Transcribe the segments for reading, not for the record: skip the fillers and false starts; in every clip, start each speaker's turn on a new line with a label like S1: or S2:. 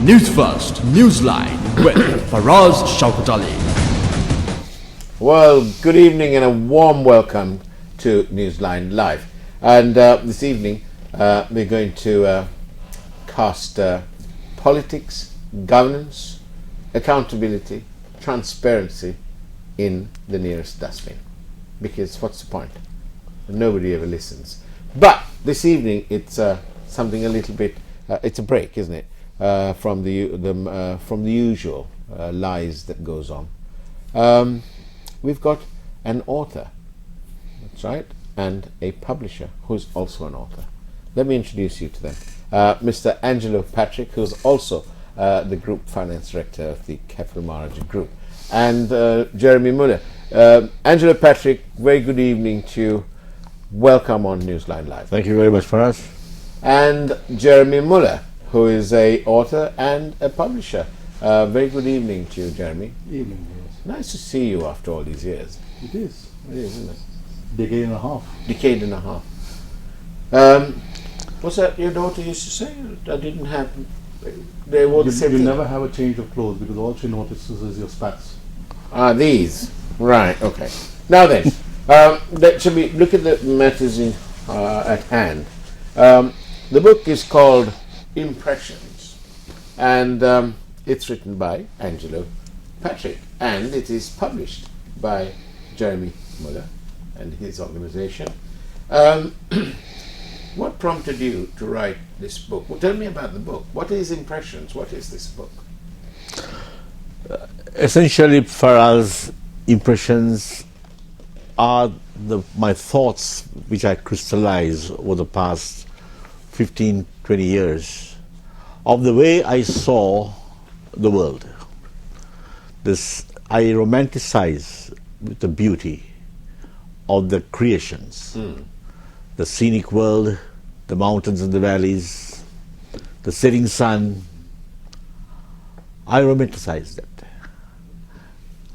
S1: Newsfirst Newsline with Faraz Shaukat Ali.
S2: Well, good evening and a warm welcome to Newsline Live. And this evening we're going to cast politics, governance, accountability, transparency in the nearest dustbin. Because what's the point? Nobody ever listens. But this evening it's something a little bit. It's a break, isn't it? From the usual lies that goes on. We've got an author, that's right, and a publisher who's also an author. Let me introduce you to them. Mr. Angelo Patrick, who's also the Group Finance Director of the Capital Manager Group, and Jeremy Muller. Angelo Patrick, very good evening to you. Welcome on Newsline Live.
S3: Thank you very much, Faraz.
S2: And Jeremy Muller, who is a author and a publisher. Very good evening to you, Jeremy.
S4: Evening, yes.
S2: Nice to see you after all these years.
S4: It is.
S2: It is, isn't it?
S4: Decade and a half.
S2: Decade and a half. What's that your daughter used to say? I didn't have. They wore the same
S4: You
S2: thing.
S4: never have a change of clothes because all she notices is your spats.
S2: Ah, these. Right. Okay. Now then, should we look at the matters at hand? The book is called Impressions, and it's written by Angelo Patrick, and it is published by Jeremy Muller and his organization. What prompted you to write this book? Well, tell me about the book. What is Impressions? What is this book?
S3: Essentially, Faraz, impressions are my thoughts which I crystallize over the past 15, 20 years of the way I saw the world. I romanticize with the beauty of the creations, the scenic world, the mountains and the valleys, the setting sun. I romanticize that.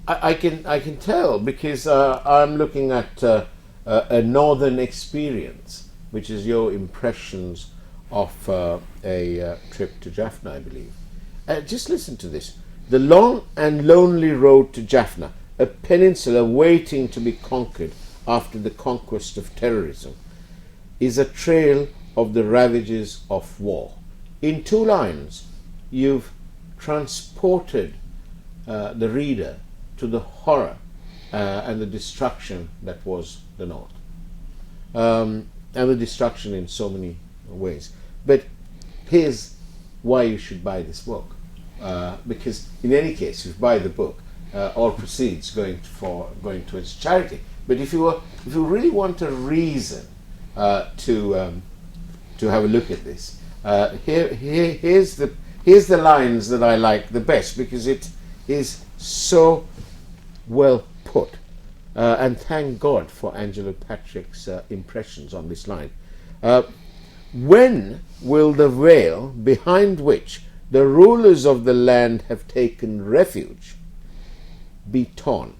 S2: I can tell because I'm looking at a northern experience, which is your impressions of a trip to Jaffna, I believe. Just listen to this. The long and lonely road to Jaffna, a peninsula waiting to be conquered after the conquest of terrorism, is a trail of the ravages of war. In 2 lines, you've transported the reader to the horror and the destruction that was the North. And the destruction in so many ways. But here's why you should buy this book. Because in any case, if you buy the book, all proceeds going towards charity. But if you really want a reason to have a look at this, here's the lines that I like the best, because it is so well put. And thank God for Angelo Patrick's impressions on this line. When will the veil behind which the rulers of the land have taken refuge be torn?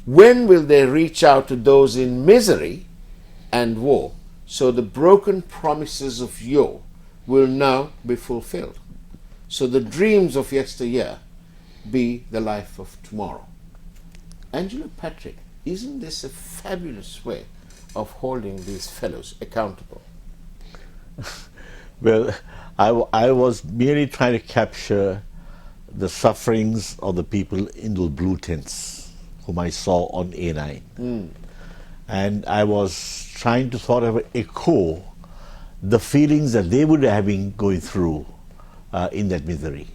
S2: When will they reach out to those in misery and woe, so the broken promises of yore will now be fulfilled, so the dreams of yesteryear be the life of tomorrow? Angelo Patrick, isn't this a fabulous way of holding these fellows accountable?
S3: Well, I was merely trying to capture the sufferings of the people in those blue tents whom I saw on A9. And I was trying to sort of echo the feelings that they would have been going through in that misery.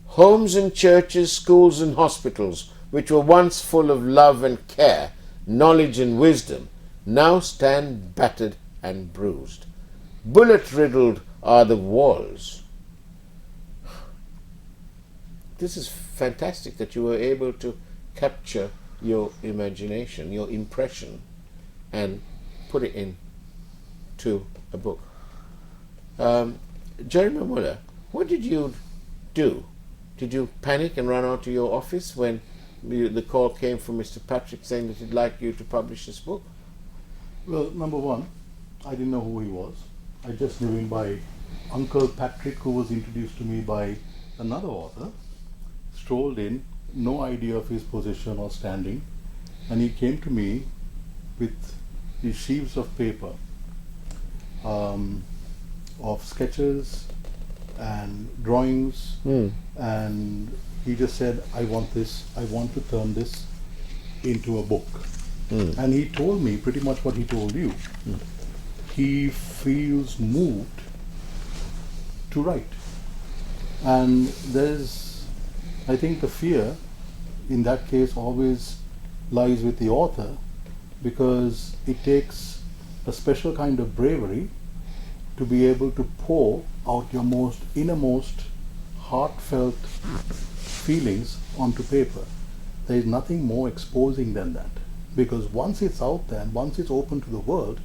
S2: Homes and churches, schools and hospitals, which were once full of love and care, knowledge and wisdom, now stand battered and bruised. Bullet-riddled are the walls. This is fantastic that you were able to capture your imagination, your impression, and put it into a book. Jeremy Muller, what did you do? Did you panic and run out to your office when the call came from Mr. Patrick saying that he'd like you to publish this book?
S4: Well, number one, I didn't know who he was. I just knew him by Uncle Patrick, who was introduced to me by another author, strolled in, no idea of his position or standing, and he came to me with these sheaves of paper of sketches and drawings, and he just said, I want this, I want to turn this into a book. And he told me pretty much what he told you. He feels moved to write. And there's, I think the fear in that case always lies with the author, because it takes a special kind of bravery to be able to pour out your most innermost heartfelt feelings onto paper. There is nothing more exposing than that, because once it's out there and once it's open to the world,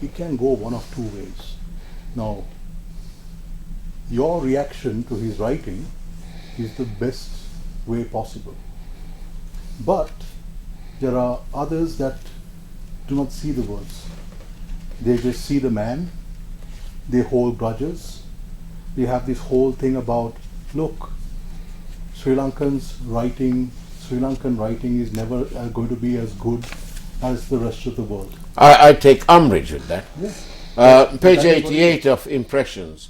S4: it can go one of two ways. Now, your reaction to his writing is the best way possible, but there are others that do not see the words. They just see the man, they hold grudges, they have this whole thing about, look, Sri Lankan writing is never going to be as good as the rest of the world.
S2: I take umbrage with that.
S4: Yes.
S2: Page
S4: That is what
S2: 88 of Impressions.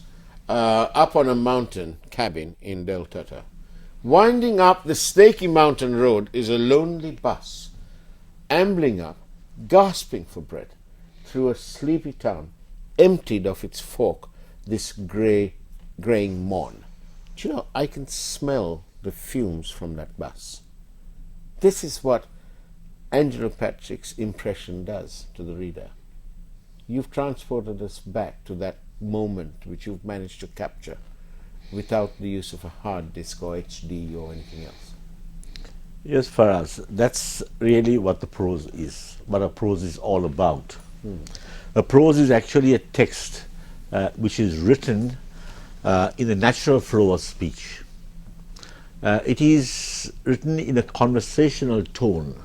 S2: Up on a mountain cabin in Deltata. Winding up the snaky mountain road is a lonely bus, ambling up, gasping for breath, through a sleepy town, emptied of its folk this greying morn. Do you know, I can smell the fumes from that bus. This is what Angelo Patrick's impression does to the reader. You've transported us back to that moment which you've managed to capture without the use of a hard disk or HD or anything else.
S3: Yes, Faraz, that's really what the prose is, what a prose is all about. A prose is actually a text which is written in the natural flow of speech. It is written in a conversational tone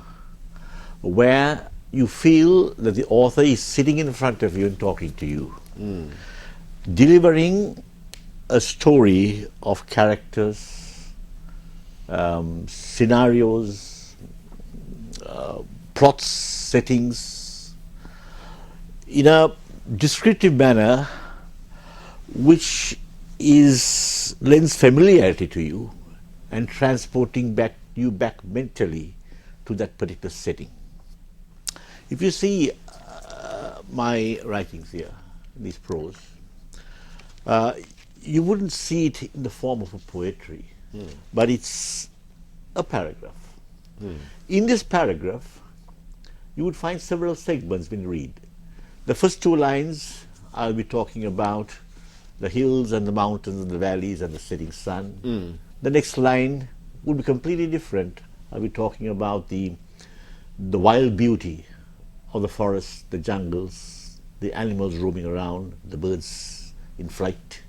S3: where you feel that the author is sitting in front of you and talking to you, delivering a story of characters, scenarios, plots, settings, in a descriptive manner which lends familiarity to you and transporting you back mentally to that particular setting. If you see my writings here, these prose, you wouldn't see it in the form of a poetry, but it's a paragraph. In this paragraph, you would find several segments when you read. The first two lines, I'll be talking about the hills and the mountains and the valleys and the setting sun. The next line would be completely different. I'll be talking about the wild beauty of the forest, the jungles, the animals roaming around, the birds in flight.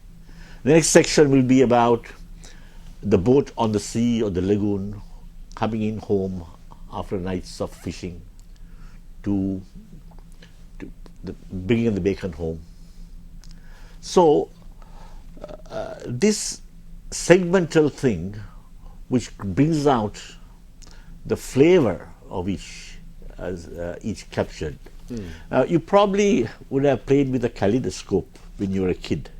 S3: The next section will be about the boat on the sea or the lagoon coming in home after nights of fishing to bringing the bacon home. So this segmental thing which brings out the flavor of each captured. You probably would have played with a kaleidoscope when you were a kid,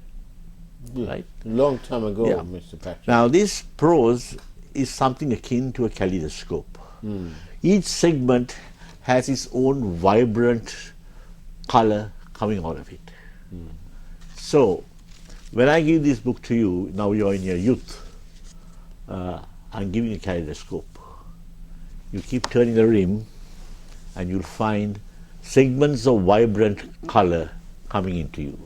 S3: right?
S2: Long time ago,
S3: Yeah.
S2: Mr. Patrick.
S3: Now this prose is something akin to a kaleidoscope. Each segment has its own vibrant color coming out of it. So when I give this book to you, now you're in your youth, I'm giving you a kaleidoscope. You keep turning the rim and you'll find segments of vibrant color coming into you.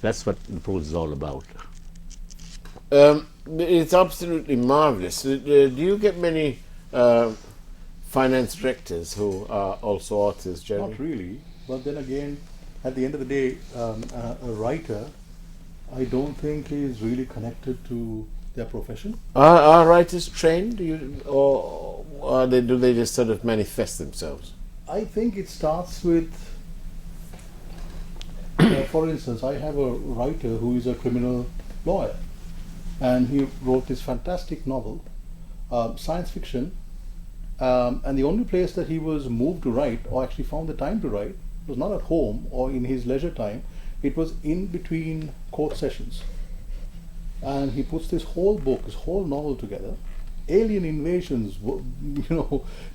S3: That's what the prose is all about.
S2: It's absolutely marvelous. Do you get many finance directors who are also authors, Jeremy?
S4: Not really, but then again, at the end of the day, a writer, I don't think is really connected to their profession.
S2: Are writers trained, or do they just sort of manifest themselves?
S4: I think it starts with For instance, I have a writer who is a criminal lawyer, and he wrote this fantastic novel, science fiction, and the only place that he was moved to write, or actually found the time to write, was not at home or in his leisure time. It was in between court sessions. And he puts this whole book, this whole novel together, alien invasions,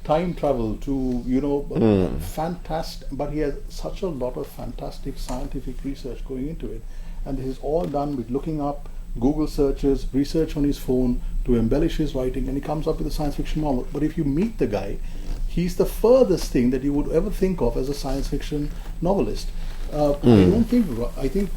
S4: time travel to, fantastic, but he has such a lot of fantastic scientific research going into it. And this is all done with looking up Google searches, research on his phone to embellish his writing, and he comes up with a science fiction novel. But if you meet the guy, he's the furthest thing that you would ever think of as a science fiction novelist. I think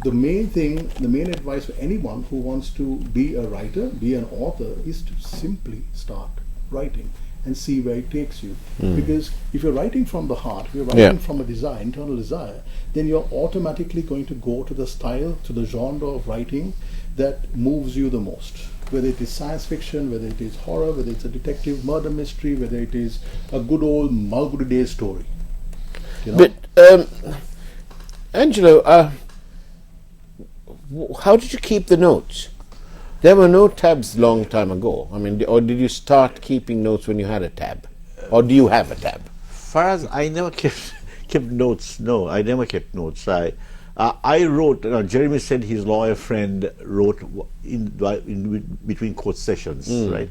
S4: the main advice for anyone who wants to be a writer, be an author, is to simply start writing and see where it takes you. Because if you're writing from the heart, if you're writing from a desire, internal desire, then you're automatically going to go to the style, to the genre of writing that moves you the most. Whether it is science fiction, whether it is horror, whether it's a detective murder mystery, whether it is a good old Mulberry Day story.
S2: But Angelo, how did you keep the notes? There were no tabs long time ago. I mean, or did you start keeping notes when you had a tab? Or do you have a tab?
S3: Faraz, I never kept notes. No, I never kept notes. I wrote. Jeremy said his lawyer friend wrote in between court sessions, right?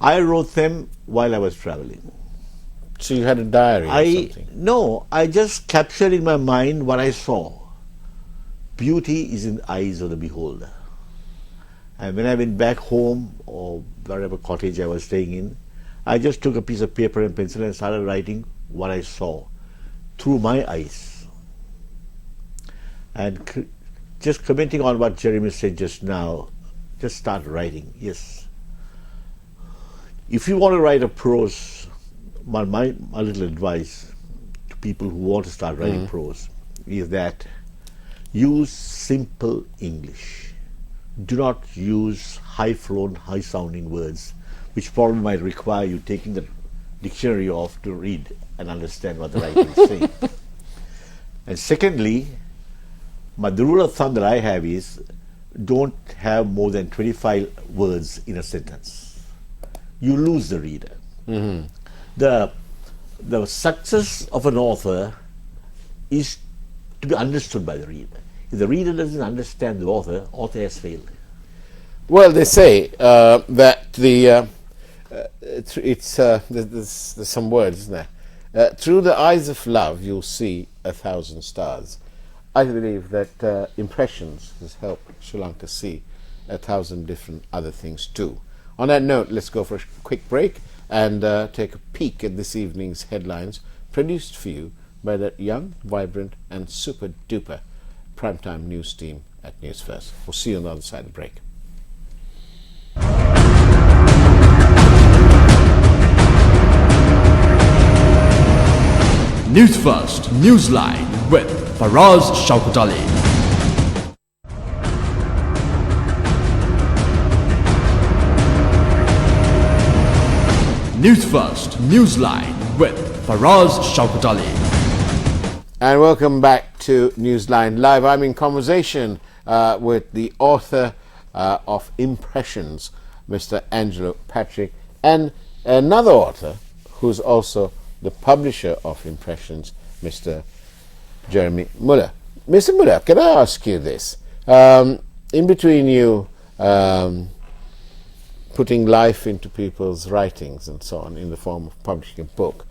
S3: I wrote them while I was traveling.
S2: So you had a diary or something?
S3: No, I just captured in my mind what I saw. Beauty is in the eyes of the beholder. And when I went back home, or wherever cottage I was staying in, I just took a piece of paper and pencil and started writing what I saw through my eyes. And just commenting on what Jeremy said just now, just start writing, yes. If you want to write a prose, my little advice to people who want to start writing prose is that use simple English. Do not use high-flown, high-sounding words, which probably might require you taking the dictionary off to read and understand what the writer is saying. And secondly, the rule of thumb that I have is don't have more than 25 words in a sentence. You lose the reader. The success of an author is to be understood by the reader. If the reader doesn't understand the author has failed.
S2: Well, they say that there's some words, isn't there? Through the eyes of love, you'll see 1,000 stars. I believe that impressions has helped Sri Lanka see 1,000 different other things too. On that note, let's go for a quick break and take a peek at this evening's headlines, produced for you by that young, vibrant and super duper primetime news team at Newsfirst. We'll see you on the other side of the break.
S1: Newsfirst Newsline with Faraz Shaukat Ali. Newsfirst Newsline with Faraz Shaukat Ali.
S2: And welcome back to Newsline Live. I'm in conversation with the author of Impressions, Mr. Angelo Patrick, and another author who's also the publisher of Impressions, Mr. Jeremy Muller. Mr. Muller, can I ask you this? In between you putting life into people's writings and so on in the form of publishing a book,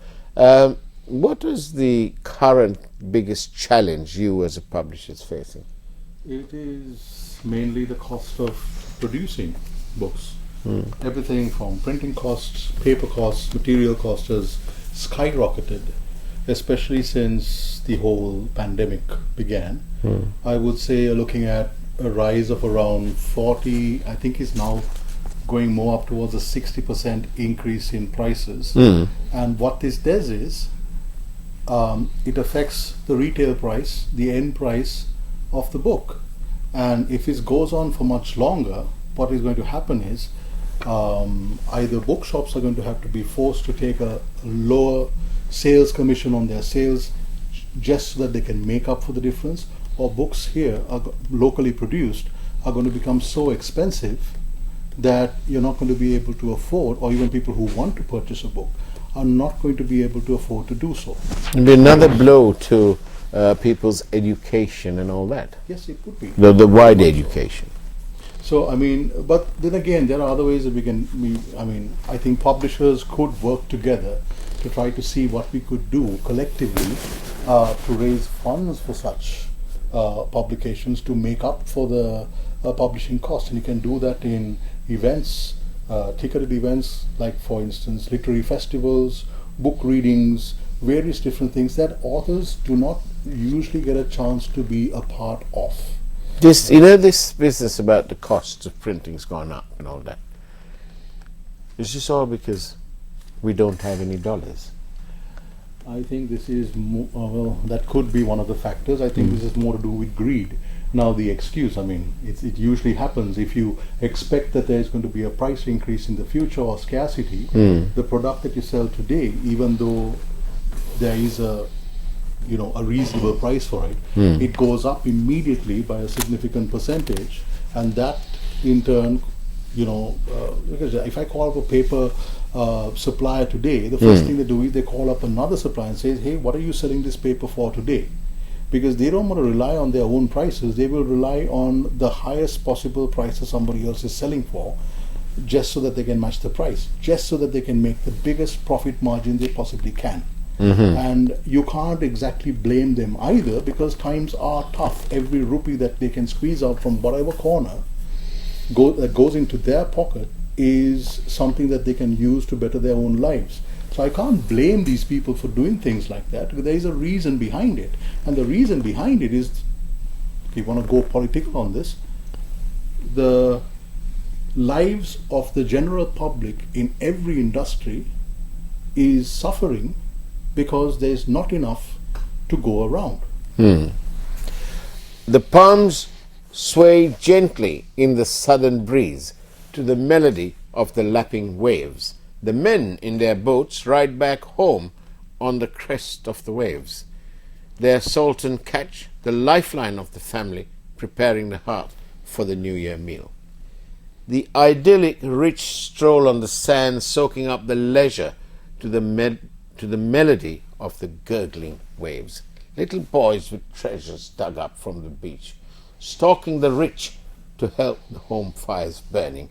S2: what is the current biggest challenge you as a publisher is facing?
S4: It is mainly the cost of producing books. Everything from printing costs, paper costs, material costs has skyrocketed, especially since the whole pandemic began. I would say looking at a rise of around 40, I think is now going more up towards a 60% increase in prices. And what this does is it affects the retail price, the end price of the book. And if it goes on for much longer, what is going to happen is either bookshops are going to have to be forced to take a lower sales commission on their sales, just so that they can make up for the difference, or books here are locally produced are going to become so expensive that you're not going to be able to afford, or even people who want to purchase a book are not going to be able to afford to do so.
S2: It'll be another blow to people's education and all that.
S4: Yes, it could be.
S2: The wide education.
S4: So, I mean, but then again, there are other ways that I think publishers could work together to try to see what we could do collectively to raise funds for such publications to make up for the publishing costs. And you can do that in events, ticketed events, like, for instance, literary festivals, book readings, various different things that authors do not usually get a chance to be a part of.
S2: This, this business about the costs of printing's gone up and all that. Is this all because we don't have any dollars?
S4: I think this is well, that could be one of the factors. I think this is more to do with greed. Now, the excuse, it usually happens if you expect that there is going to be a price increase in the future or scarcity. The product that you sell today, even though there is a reasonable price for it, it goes up immediately by a significant percentage, and that in turn, because if I call up a paper supplier today, the first thing they do is they call up another supplier and say, hey, what are you selling this paper for today? Because they don't want to rely on their own prices. They will rely on the highest possible price that somebody else is selling for, just so that they can match the price, just so that they can make the biggest profit margin they possibly can. And you can't exactly blame them either, because times are tough. Every rupee that they can squeeze out from whatever corner that goes into their pocket is something that they can use to better their own lives. So I can't blame these people for doing things like that, because there is a reason behind it. And the reason behind it is, if you want to go political on this, the lives of the general public in every industry is suffering because there's not enough to go around.
S2: The palms sway gently in the southern breeze to the melody of the lapping waves. The men in their boats ride back home on the crest of the waves. Their sultan catch, the lifeline of the family, preparing the heart for the New Year meal. The idyllic rich stroll on the sand, soaking up the leisure to the melody of the gurgling waves. Little boys with treasures dug up from the beach, stalking the rich to help the home fires burning.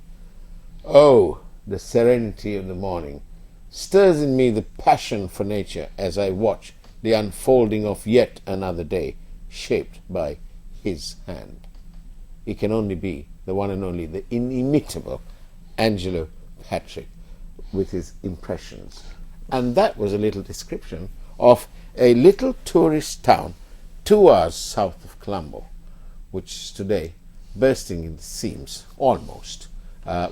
S2: Oh, the serenity of the morning stirs in me the passion for nature as I watch the unfolding of yet another day shaped by his hand. He can only be the one and only, the inimitable Angelo Patrick with his impressions. And that was a little description of a little tourist town 2 hours south of Colombo, which is today bursting in the seams almost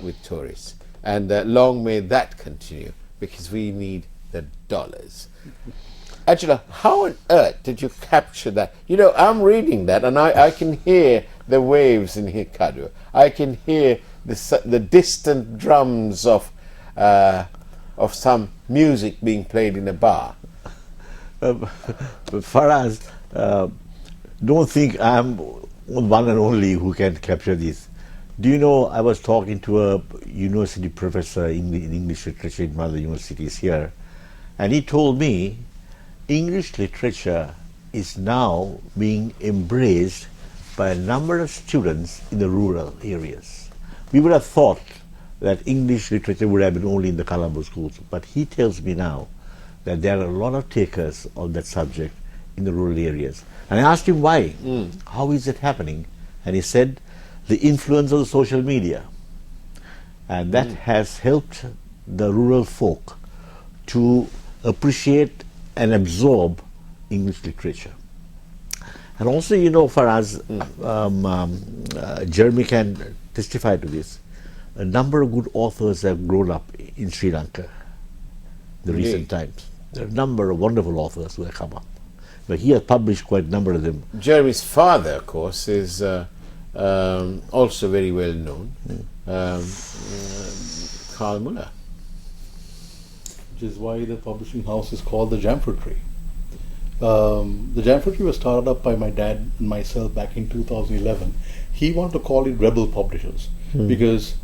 S2: with tourists. And long may that continue, because we need the dollars. Angela, how on earth did you capture that? I'm reading that, and I can hear the waves in Hikadu. I can hear the distant drums of some music being played in a bar.
S3: Faraz, don't think I'm one and only who can capture this. Do you know, I was talking to a university professor in English literature in one of the universities here, and he told me English literature is now being embraced by a number of students in the rural areas. We would have thought that English literature would have been only in the Colombo schools, but he tells me now that there are a lot of takers of that subject in the rural areas. And I asked him why, how is it happening? And he said, the influence of the social media. And that has helped the rural folk to appreciate and absorb English literature. And also, Faraz, Jeremy can testify to this, a number of good authors have grown up in Sri Lanka in the recent times. There are a number of wonderful authors who have come up. But he has published quite a number of them.
S2: Jeremy's father, of course, is also very well known, Carl Muller.
S4: Which is why the publishing house is called the Jamford Tree. The Jamford Tree was started up by my dad and myself back in 2011. He wanted to call it Rebel Publishers because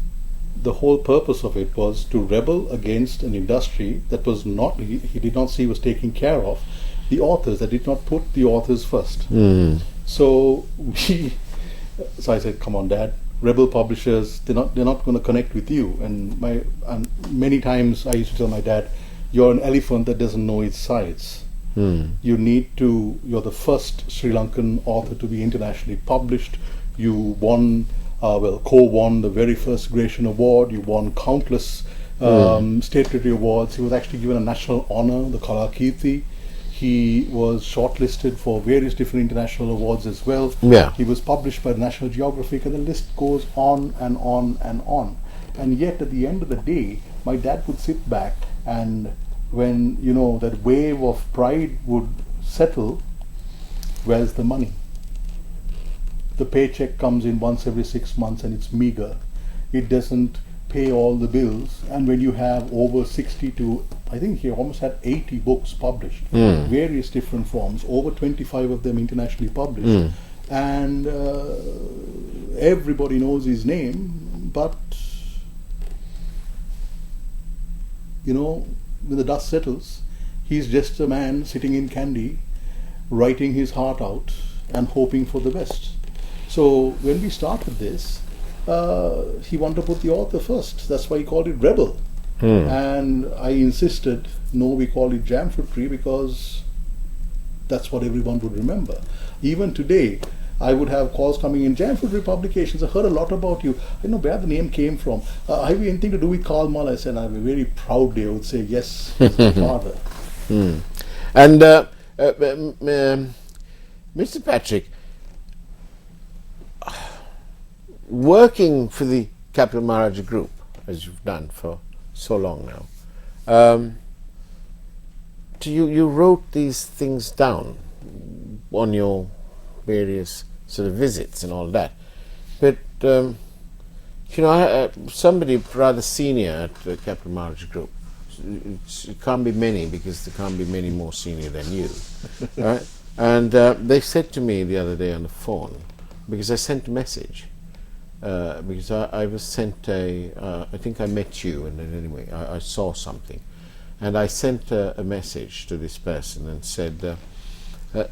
S4: the whole purpose of it was to rebel against an industry that was not, he did not see was taking care of the authors, that did not put the authors first. So I said, come on, Dad, Rebel Publishers, they're not going to connect with you. And many times I used to tell my dad, you're an elephant that doesn't know its size. You're the first Sri Lankan author to be internationally published. You won, co-won the very first Gratian Award. You won countless state literary awards. He was actually given a national honor, the Kalakirti. He was shortlisted for various different international awards as well.
S2: Yeah.
S4: He was published by National Geographic, and the list goes on and on and on. And yet, at the end of the day, my dad would sit back, and when that wave of pride would settle, where's the money? The paycheck comes in once every 6 months, and it's meager. It doesn't pay all the bills. And when you have over 60 to, I think he almost had 80 books published, various different forms, over 25 of them internationally published, and everybody knows his name, but when the dust settles, he's just a man sitting in Kandy, writing his heart out and hoping for the best. So when we started this, he wanted to put the author first. That's why he called it Rebel. And I insisted, no, we call it Jamford Tree, because that's what everyone would remember. Even today, I would have calls coming in, Jamford Tree Publications, I heard a lot about you. I know where the name came from. Have you anything to do with Karl Mallet? And I would very proudly, I would say, yes, he's my father.
S2: And Mr. Patrick, working for the Capital Maharaja Group, as you've done for so long now, you wrote these things down on your various sort of visits and all that. But, somebody rather senior at the Capital Maharaja Group, it can't be many, because there can't be many more senior than you, right? And they said to me the other day on the phone, because I sent a message, because I was sent I think I met you, and then anyway, I saw something, and I sent a message to this person and said,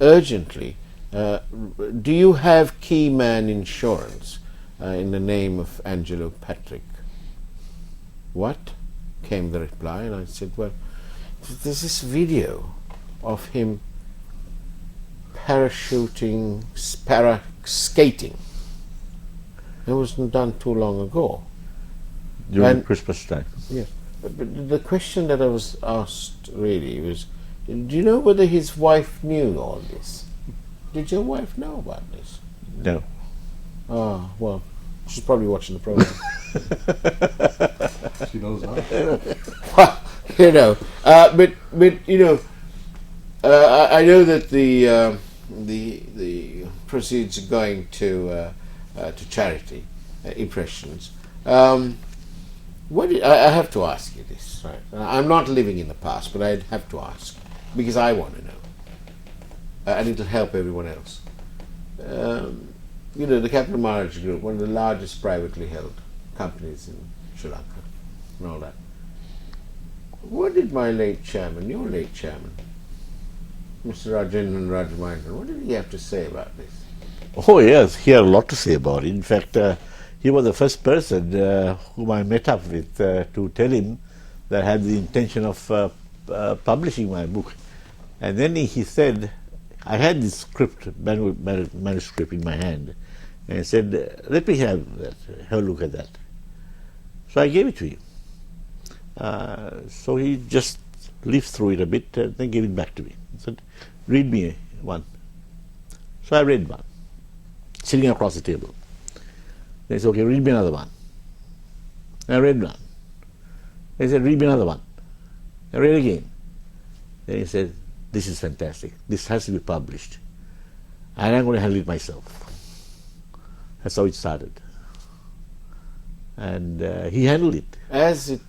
S2: urgently, do you have Keyman Insurance in the name of Angelo Patrick? What? Came the reply, and I said, well, there's this video of him parachuting, skating. It wasn't done too long ago.
S3: During Christmas time.
S2: Yes. But the question that I was asked really was, do you know whether his wife knew all this? Did your wife know about this?
S3: No.
S2: Ah, well, she's probably watching the program.
S4: She knows now.
S2: I know that the proceeds are going to charity, Impressions. I have to ask you this, right? I'm not living in the past, but I'd have to ask, because I want to know. And it'll help everyone else. The Capital Maharaja Group, one of the largest privately held companies in Sri Lanka, and all that. What did my late chairman, your late chairman, Mr. Rajendran Rajamindran, what did he have to say about this?
S3: Oh yes, he had a lot to say about it. In fact, he was the first person whom I met up with to tell him that I had the intention of publishing my book. And then he said, I had this manuscript in my hand, and he said, let me have a look at that. So I gave it to him. So he just leafed through it a bit and then gave it back to me. He said, read me one. So I read one, sitting across the table. Then he said, okay, read me another one. And I read one. Then he said, read me another one. I read again. Then he said, this is fantastic. This has to be published. And I'm going to handle it myself. That's how it started. And he handled it.
S2: As it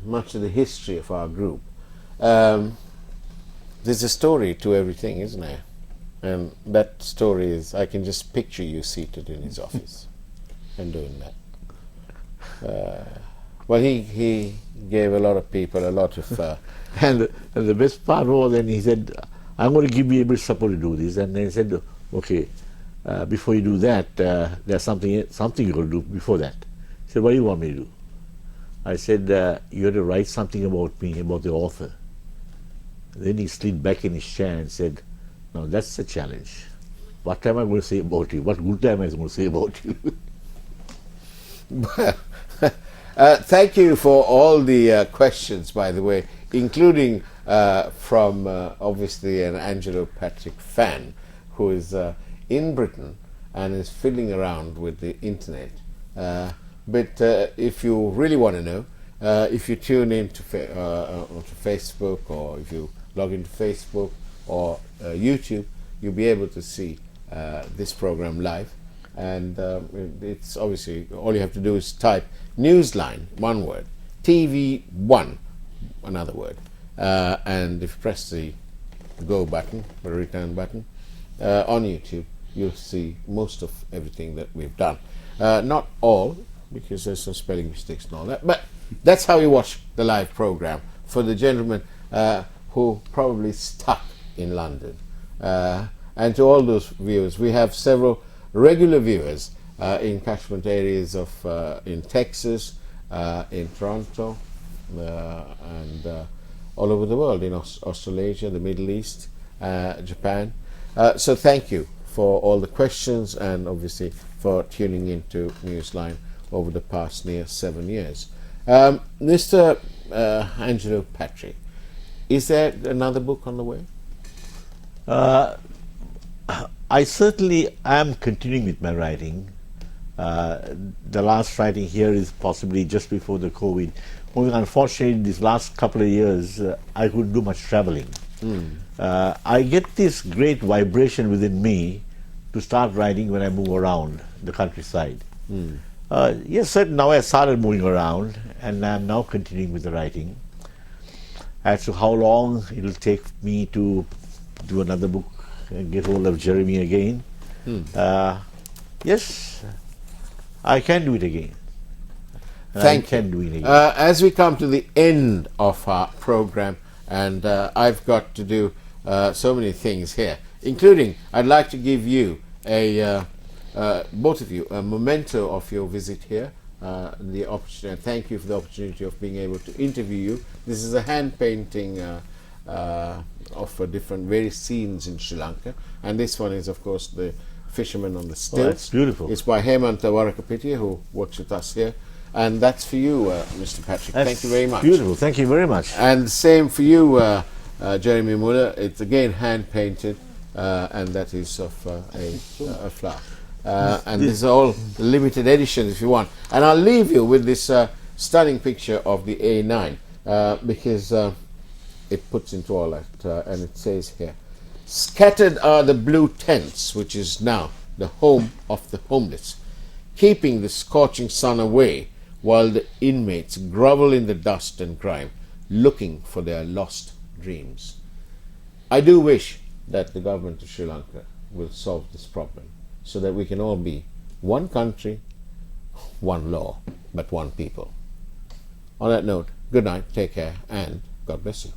S2: much of the history of our group, there's a story to everything, isn't there? And that story is, I can just picture you seated in his office and doing that. Well, he gave a lot of people a lot of...
S3: And the best part was, then he said, I'm going to give you able support to do this. And then he said, okay, before you do that, there's something you're going to do before that. He said, what do you want me to do? I said, you have to write something about me, about the author. Then he slid back in his chair and said, now that's a challenge. What am I going to say about you? What good am I going to say about you?
S2: Thank you for all the questions, by the way, including from obviously an Angelo Patrick fan who is in Britain and is fiddling around with the internet. But if you really want to know, if you tune in to Facebook, or if you log into Facebook or YouTube, you'll be able to see this program live. And it's obviously, all you have to do is type Newsline, one word, TV1, another word, and if you press the go button, the return button, on YouTube, you'll see most of everything that we've done. Not all, because there's some spelling mistakes and all that, but that's how you watch the live program for the gentleman who probably stuck in London. And to all those viewers, we have several regular viewers in catchment areas of in Texas, in Toronto, and all over the world, in Australasia, the Middle East, Japan. So thank you for all the questions, and obviously for tuning into Newsline over the past near 7 years. Mr. Angelo Patrick, is there another book on the way?
S3: I certainly am continuing with my writing. The last writing here is possibly just before the COVID. Only unfortunately, these last couple of years, I couldn't do much traveling. I get this great vibration within me to start writing when I move around the countryside. Yes, sir, now I started moving around, and I'm now continuing with the writing. As to how long it'll take me to do another book and get hold of Jeremy again, yes, I can do it again.
S2: Thank
S3: I
S2: you.
S3: can do it again.
S2: As we come to the end of our program, and I've got to do so many things here, including I'd like to give you both of you, a memento of your visit here. The opportunity. Thank you for the opportunity of being able to interview you. This is a hand painting of different various scenes in Sri Lanka, and this one is, of course, the fisherman on the stilts.
S3: Oh, that's beautiful.
S2: It's by Hemanta Warakapitiya, who works with us here, and that's for you, Mr. Patrick.
S3: That's
S2: thank you very much.
S3: Beautiful. Thank you very much.
S2: And the same for you, Jeremy Muller. It's again hand painted, and that is of a flower. And this is all limited editions if you want. And I'll leave you with this stunning picture of the A9 because it puts into all that, and it says here, "Scattered are the blue tents, which is now the home of the homeless, keeping the scorching sun away while the inmates grovel in the dust and grime, looking for their lost dreams." I do wish that the government of Sri Lanka will solve this problem so that we can all be one country, one law, but one people. On that note, good night, take care, and God bless you.